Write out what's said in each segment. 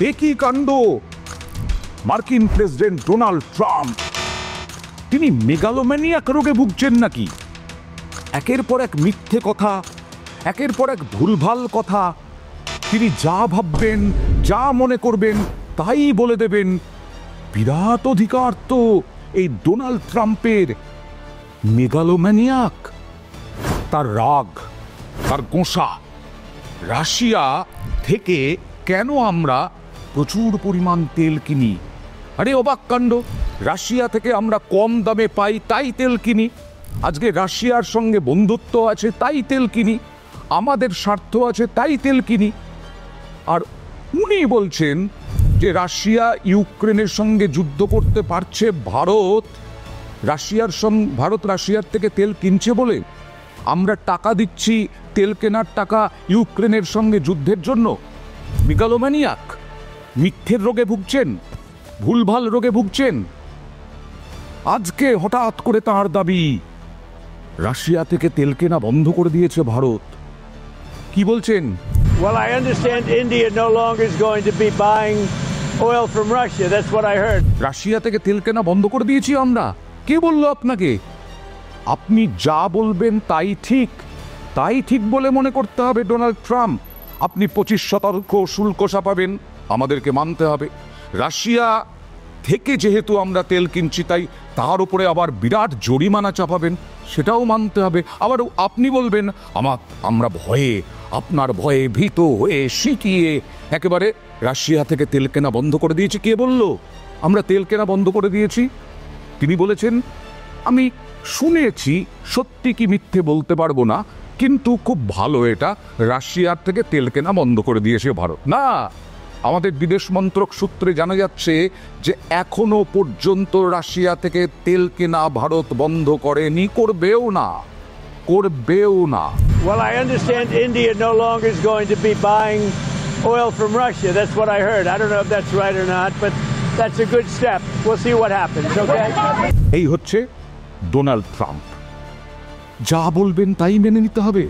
একই কাণ্ড। মার্কিন প্রেসিডেন্ট ডোনাল্ড ট্রাম্প তিনি মেগালোম্যানিয়াক রোগে ভুগছেন নাকি? একের পর এক মিথ্যে কথা, একের পর এক ভুলভাল কথা, তিনি যা ভাববেন, যা মনে করবেন তাই বলে দেবেন। বিরাট অধিকার তো এই ডোনাল্ড ট্রাম্পের। মেগালোম্যানিয়াক, তার রাগ, তার গোঁসা। রাশিয়া থেকে কেন আমরা প্রচুর পরিমাণ তেল কিনি? আরে অবাক কাণ্ড, রাশিয়া থেকে আমরা কম দামে পাই তাই তেল কিনি। আজকে রাশিয়ার সঙ্গে বন্ধুত্ব আছে তাই তেল কিনি, আমাদের স্বার্থ আছে তাই তেল কিনি। আর উনি বলছেন যে রাশিয়া ইউক্রেনের সঙ্গে যুদ্ধ করতে পারছে, ভারত রাশিয়ার থেকে তেল কিনছে বলে আমরা টাকা দিচ্ছি, তেল কেনার টাকা ইউক্রেনের সঙ্গে যুদ্ধের জন্য। মেগালোম্যানিয়াক, মিথ্যের রোগে ভুগছেন, ভুলভাল রোগে ভুগছেন। আজকে হঠাৎ করে তার দাবি রাশিয়া থেকে তেল কেনা বন্ধ করে দিয়েছে ভারত। কি বলছেন? Well, I understand India no longer is going to be buying oil from Russia. That's what I heard. Russia থেকে তেল কেনা বন্ধ করে দিয়েছি আমরা। কে বললো আপনাকে? আপনি যা বলবেন তাই ঠিক বলে মনে করতে হবে ডোনাল্ড ট্রাম্প। আপনি 25% শুল্ক চাপাবেন, আমাদেরকে মানতে হবে। রাশিয়া থেকে যেহেতু আমরা তেল কিনছি তাই তার উপরে আবার বিরাট জরিমানা চাপাবেন, সেটাও মানতে হবে। আবার আপনি বলবেন আমরা আপনার ভয়ে ভীত হয়ে সিটিয়ে একেবারে রাশিয়া থেকে তেল কেনা বন্ধ করে দিয়েছি। কে বলল আমরা তেল কেনা বন্ধ করে দিয়েছি? তিনি বলেছেন আমি শুনেছি, সত্যি কি মিথ্যে বলতে পারবো না, কিন্তু খুব ভালো এটা, রাশিয়ার থেকে তেল কেনা বন্ধ করে দিয়েছে ভারত। না, আমাদের বিদেশ মন্ত্রক সূত্রে জানা যাচ্ছে যে এখনো পর্যন্ত রাশিয়া থেকে তেল কেনা ভারত বন্ধ করেনি, করবেও না। Well, I understand India no longer is going to be buying oil from Russia. That's what I heard. I don't know if that's right or not, but that's a good step. We'll see what happens, okay? এই হচ্ছে Donald Trump. যা বলবেন তাই মেনে নিতে হবে।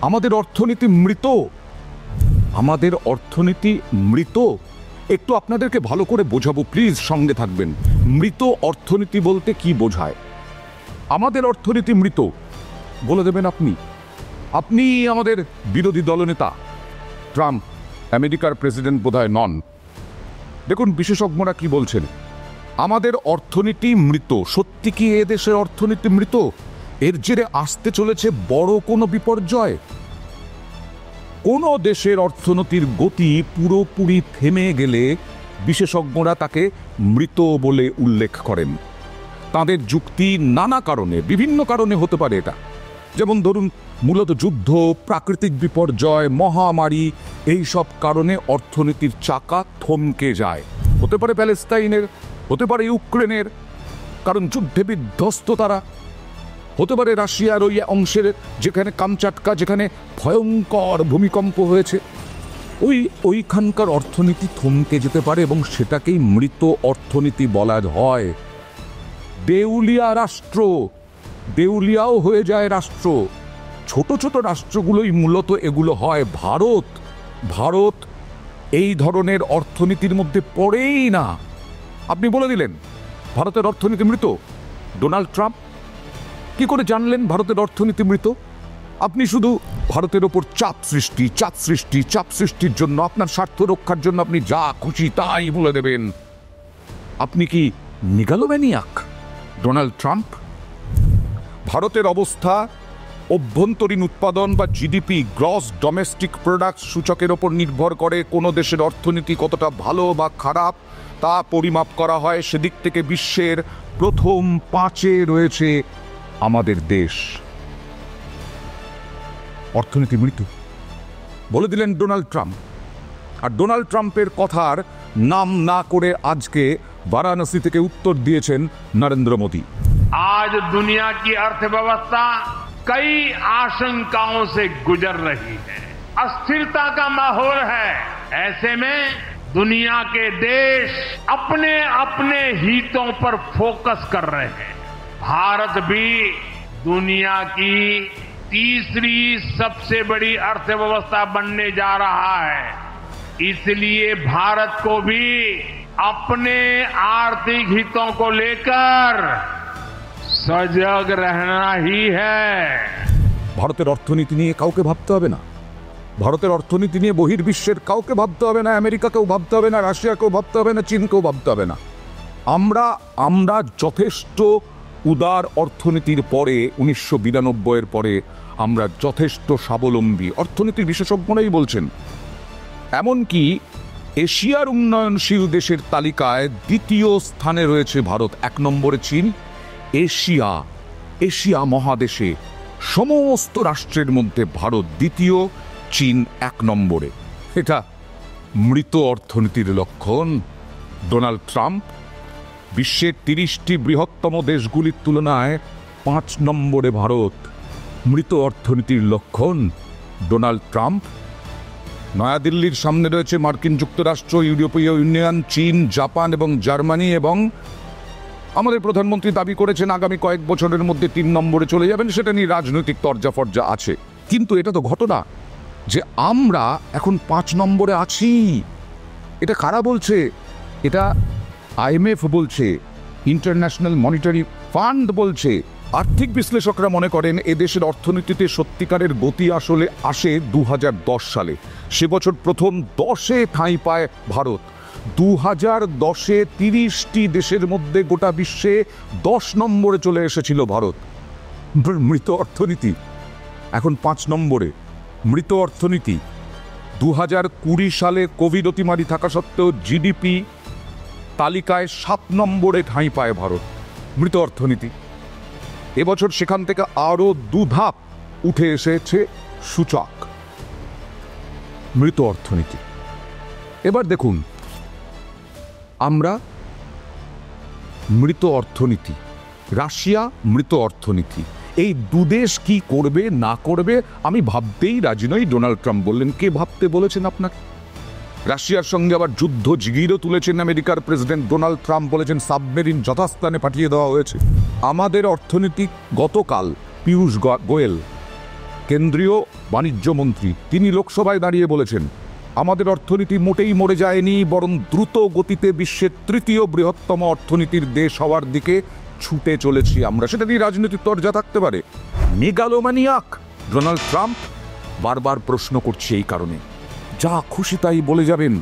আমাদের অর্থনীতি মৃত। একটু আপনাদেরকে ভালো করে বোঝাবো, প্লিজ সঙ্গে থাকবেন। মৃত অর্থনীতি বলতে কি বোঝায়? আমাদের অর্থনীতি মৃত বলে দেবেন আপনি আমাদের বিরোধী দলনেতা। ট্রাম্প আমেরিকার প্রেসিডেন্ট বোধহয় নন। দেখুন বিশেষজ্ঞরা কি বলছেন। আমাদের অর্থনীতি মৃত। সত্যি কি এ দেশের অর্থনীতি মৃত? এর জেরে আসতে চলেছে বড় কোনো বিপর্যয়। কোন দেশের অর্থনীতির গতি পুরোপুরি থেমে গেলে বিশেষজ্ঞরা তাকে মৃত বলে উল্লেখ করেন। তাদের যুক্তি নানা কারণে, বিভিন্ন কারণে হতে পারে এটা। যেমন ধরুন মূলত যুদ্ধ, প্রাকৃতিক বিপর্যয়, মহামারী, এই সব কারণে অর্থনীতির চাকা থমকে যায়। হতে পারে প্যালেস্তাইনের, হতে পারে ইউক্রেনের, কারণ যুদ্ধে বিধ্বস্ত তারা। হতে পারে রাশিয়ার ওই অংশের যেখানে কামচাটকা, যেখানে ভয়ঙ্কর ভূমিকম্প হয়েছে, ওইখানকার অর্থনীতি থমকে যেতে পারে এবং সেটাকেই মৃত অর্থনীতি বলা হয়। দেউলিয়া রাষ্ট্র, দেউলিয়াও হয়ে যায় রাষ্ট্র। ছোট ছোট রাষ্ট্রগুলোই মূলত এগুলো হয়। ভারত এই ধরনের অর্থনীতির মধ্যে পড়েই না। আপনি বলে দিলেন ভারতের অর্থনীতি মৃত। ডোনাল্ড ট্রাম্প কি করে জানলেন ভারতের অর্থনীতি মৃত? আপনি শুধু ভারতের ওপর চাপ সৃষ্টির জন্য, আপনার স্বার্থ রক্ষার জন্য আপনি যা খুশি তাই বলে দেবেন। আপনি কি মেগালোম্যানিয়াক ডোনাল্ড ট্রাম্প? ভারতের অবস্থা অভ্যন্তরীণ উৎপাদন বা জিডিপি, গ্রস ডোমেস্টিক প্রোডাক্ট সূচকের ওপর নির্ভর করে। কোনো দেশের অর্থনীতি কতটা ভালো বা খারাপ তা পরিমাপ করা হয়। সেদিক থেকে বিশ্বের প্রথম 5-এ রয়েছে আমাদের দেশ। অর্থনীতি মৃত বলে দিলেন ডোনাল্ড ট্রাম্প। আর ডোনাল্ড ট্রাম্পের কথার নাম না করে আজকে वाराणसी থেকে উত্তর দিয়েছেন নরেন্দ্র মোদী। आज दुनिया की अर्थव्यवस्था कई आशंकाओं से गुजर रही है, अस्थिरता का माहौल है। ऐसे में दुनिया के देश अपने अपने हितों पर फोकस कर रहे हैं। भारत भी दुनिया की तीसरी सबसे बड़ी अर्थव्यवस्था बनने जा रहा है। इसलिए भारत को भी अपने आर्थिक हितों को लेकर सजग रहना ही है। ভারতের অর্থনীতি নিয়ে কাউকে ভাবতে হবে না, ভারতের অর্থনীতি নিয়ে বহির্বিশ্বের কাউকে ভাবতে হবে না, আমেরিকাকেও ভাবতে হবে না, রাশিয়াকেও ভাবতে হবে না, চীনকেও ভাবতে হবে না। আমরা যথেষ্ট উদার অর্থনীতির পরে 1992-এর পরে আমরা যথেষ্ট স্বাবলম্বী, অর্থনীতির বিশেষজ্ঞরাই বলছেন। এমনকি এশিয়ার উন্নয়নশীল দেশের তালিকায় দ্বিতীয় স্থানে রয়েছে ভারত, 1 নম্বরে চীন। এশিয়া মহাদেশে সমস্ত রাষ্ট্রের মধ্যে ভারত দ্বিতীয়, চীন 1 নম্বরে। এটা মৃত অর্থনীতির লক্ষণ। ডোনাল্ড ট্রাম্প বিশ্বের 30টি বৃহত্তম দেশগুলির তুলনায় 5 নম্বরে ভারত, মৃত অর্থনীতির লক্ষণ ডোনাল্ড ট্রাম্প। নয়াদিল্লির সামনে রয়েছে মার্কিন যুক্তরাষ্ট্র, ইউরোপীয় ইউনিয়ন, চীন, জাপান এবং জার্মানি, এবং আমাদের প্রধানমন্ত্রী দাবি করেছেন আগামী কয়েক বছরের মধ্যে 3 নম্বরে চলে যাবেন। সেটা নিয়ে রাজনৈতিক তরজাফরজা আছে, কিন্তু এটা তো ঘটনা যে আমরা এখন 5 নম্বরে আছি। এটা কারা বলছে? এটা IMF বলছে, ইন্টারন্যাশনাল মনিটারি ফান্ড বলছে। আর্থিক বিশ্লেষকরা মনে করেন এদেশের অর্থনীতিতে সত্যিকারের গতি আসলে আসে 2010 সালে। সে বছর প্রথম 10-এ ঠাঁই পায় ভারত। 2010-এ 30টি দেশের মধ্যে গোটা বিশ্বে 10 নম্বরে চলে এসেছিল ভারত। মৃত অর্থনীতি এখন 5 নম্বরে। মৃত অর্থনীতি 2020 সালে কোভিড অতিমারি থাকা সত্ত্বেও জিডিপি তালিকায় 7 নম্বরে ঠাঁই পায় ভারত। মৃত অর্থনীতি এবছর সেখান থেকে আরো 2 ধাপ উঠে এসেছে সূচক। মৃত অর্থনীতি। এবার দেখুন, আমরা মৃত অর্থনীতি, রাশিয়া মৃত অর্থনীতি, এই দুদেশ কি করবে না করবে আমি ভাবতেই রাজি নই। ডোনাল্ড ট্রাম্প বললেন, কে ভাবতে বলেছেন আপনাকে? রাশিয়ার সঙ্গে আবার যুদ্ধ জিগিরও তুলেছেন আমেরিকার প্রেসিডেন্ট ডোনাল্ড ট্রাম্প, বলেছেন সাবমেরিন যথাস্থানে পাঠিয়ে দেওয়া হয়েছে। আমাদের অর্থনীতিক গতকাল পীযূষ গোয়েল, কেন্দ্রীয় বাণিজ্য মন্ত্রী, তিনি লোকসভায় দাঁড়িয়ে বলেছেন আমাদের অর্থনীতি মোটেই মরে যায়নি, বরং দ্রুত গতিতে বিশ্বের 3য় বৃহত্তম অর্থনীতির দেশ হওয়ার দিকে ছুটে চলেছি আমরা। সেটা নিয়ে রাজনৈতিক তরজা থাকতে পারে। মেগালোম্যানিয়াক ডোনাল্ড ট্রাম্প বারবার প্রশ্ন করছে এই কারণে, যা খুশি তাই বলে যাবেন।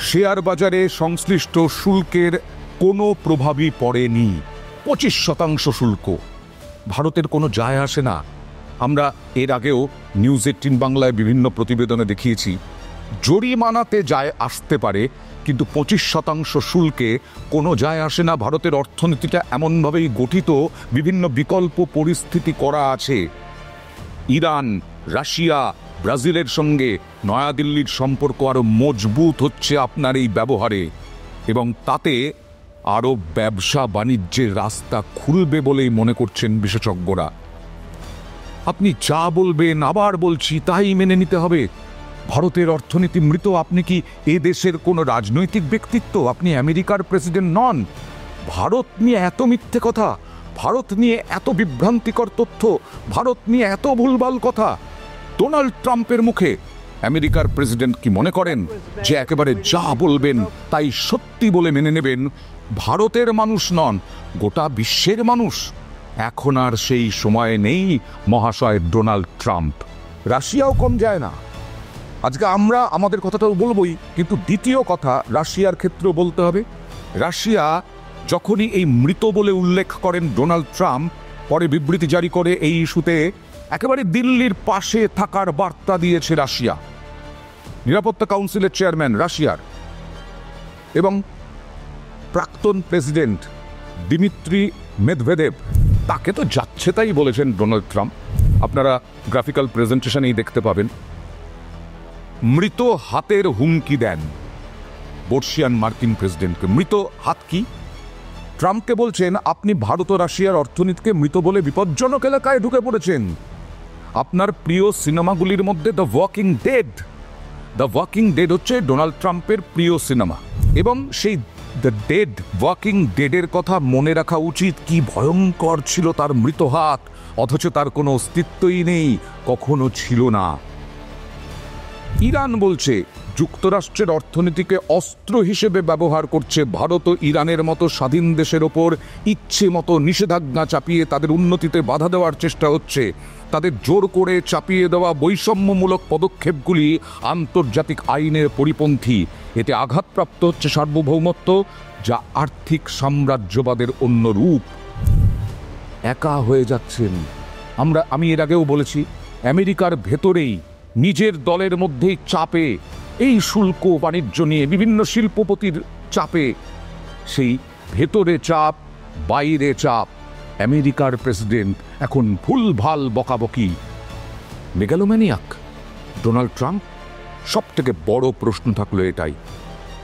শেয়ার বাজারে সংশ্লিষ্ট শুল্কের কোনো প্রভাবই পড়েনি। 25% শুল্ক, ভারতের কোনো যায় আসে না। আমরা এর আগেও নিউজ 18 বাংলায় বিভিন্ন প্রতিবেদনে দেখিয়েছি, জরিমানাতে যায় আসতে পারে, কিন্তু 25% শুল্কে কোনো যায় আসে না। ভারতের অর্থনীতিটা এমনভাবেই গঠিত, বিভিন্ন বিকল্প পরিস্থিতি করা আছে। ইরান, রাশিয়া, ব্রাজিলের সঙ্গে নয়াদিল্লির সম্পর্ক আরো মজবুত হচ্ছে আপনার এই ব্যবহারে, এবং তাতে আরো ব্যবসা বাণিজ্যের রাস্তা খুলবে বলেই মনে করছেন বিশেষজ্ঞরা। আপনি যা বলবেন, আবার বলছি, তাই মেনে নিতে হবে। ভারতের অর্থনীতি মৃত। আপনি কি এ দেশের কোনো রাজনৈতিক ব্যক্তিত্ব? আপনি আমেরিকার প্রেসিডেন্ট নন। ভারত নিয়ে এত মিথ্যে কথা, ভারত নিয়ে এত বিভ্রান্তিকর তথ্য, ভারত নিয়ে এত ভুলভাল কথা ডোনাল্ড ট্রাম্পের মুখে। আমেরিকার প্রেসিডেন্ট কি মনে করেন যে একেবারে যা বলবেন তাই সত্যি বলে মেনে নেবেন? ভারতের মানুষ নন, গোটা বিশ্বের মানুষ। এখন আর সেই সময় নেই মহাশয় ডোনাল্ড ট্রাম্প। রাশিয়াও কম যায় না। আজকে আমরা আমাদের কথাটাও বলবই, কিন্তু দ্বিতীয় কথা রাশিয়ার ক্ষেত্রেও বলতে হবে। রাশিয়া যখনই এই মৃত বলে উল্লেখ করেন ডোনাল্ড ট্রাম্প, পরে বিবৃতি জারি করে এই ইস্যুতে একেবারে দিল্লির পাশে থাকার বার্তা দিয়েছে রাশিয়া। নিরাপত্তা কাউন্সিলের চেয়ারম্যান রাশিয়ার এবং প্রাক্তন প্রেসিডেন্ট দিমিত্রি মেদভেদেভ, তাকে তো যাচ্ছে তাই বলেছেন ডোনাল্ড ট্রাম্প। আপনারা গ্রাফিক্যাল প্রেজেন্টেশনেই দেখতে পাবেন। মৃত হাতের হুমকি দেন বর্ষিয়ান মার্কিন প্রেসিডেন্টকে। মৃত হাত কি? ট্রাম্পকে বলছেন আপনি ভারত ও রাশিয়ার অর্থনীতিকে মৃত বলে বিপজ্জনক এলাকায় ঢুকে পড়েছেন। আপনার প্রিয় সিনেমাগুলির মধ্যে দ্য ওয়াকিং ডেড হচ্ছে ডোনাল্ড ট্রাম্পের প্রিয় সিনেমা, এবং সেই দ্য ওয়াকিং ডেডের কথা মনে রাখা উচিত। কি ভয়ঙ্কর ছিল তার মৃত হাত, অথচ তার কোনো অস্তিত্বই নেই, কখনো ছিল না। ইরান বলছে যুক্তরাষ্ট্রের অর্থনীতিকে অস্ত্র হিসেবে ব্যবহার করছে ভারত ও ইরানের মতো স্বাধীন দেশের ওপর ইচ্ছে মতো নিষেধাজ্ঞা চাপিয়ে তাদের উন্নতিতে বাধা দেওয়ার চেষ্টা হচ্ছে। তাদের জোর করে চাপিয়ে দেওয়া বৈষম্যমূলক পদক্ষেপগুলি আন্তর্জাতিক আইনের পরিপন্থী। এতে আঘাতপ্রাপ্ত হচ্ছে সার্বভৌমত্ব, যা আর্থিক সাম্রাজ্যবাদের অন্য রূপ। একা হয়ে যাচ্ছেন। আমি এর আগেও বলেছি, আমেরিকার ভেতরেই নিজের দলের মধ্যেই চাপে, এই শুল্ক বাণিজ্য নিয়ে বিভিন্ন শিল্পপতির চাপে, সেই ভেতরে চাপ বাইরে চাপ। আমেরিকার প্রেসিডেন্ট এখন ভুলভাল বকাবকি। Megalomaniac Donald Trump? সব থেকে বড় প্রশ্ন থাকলো এটাই।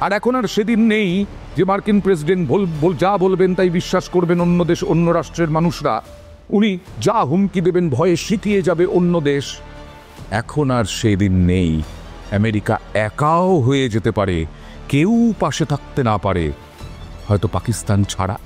আর এখন আর সেদিন নেই যে মার্কিন প্রেসিডেন্ট যা বলবেন তাই বিশ্বাস করবেন অন্য রাষ্ট্রের মানুষরা। উনি যা হুমকি দেবেন ভয়ে সিটিয়ে যাবে অন্য দেশ। এখন আর সেদিন নেই। আমেরিকা একাও হয়ে যেতে পারে, কেউ পাশে থাকতে না পারে, হয়তো পাকিস্তান ছাড়া।